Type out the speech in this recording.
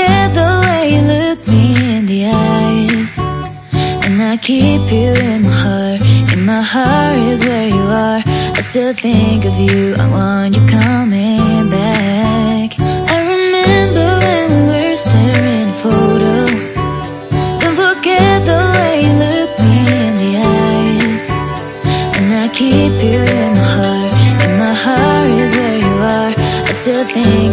forget the way you look me in the eyes. And I keep you in my heart. In my heart is where you are. I still think of you, I want you coming back. I remember when we were staring at a photo. Don't forget the way you look me in the eyes. And I keep you in my heart. In my heart is where you are. I still think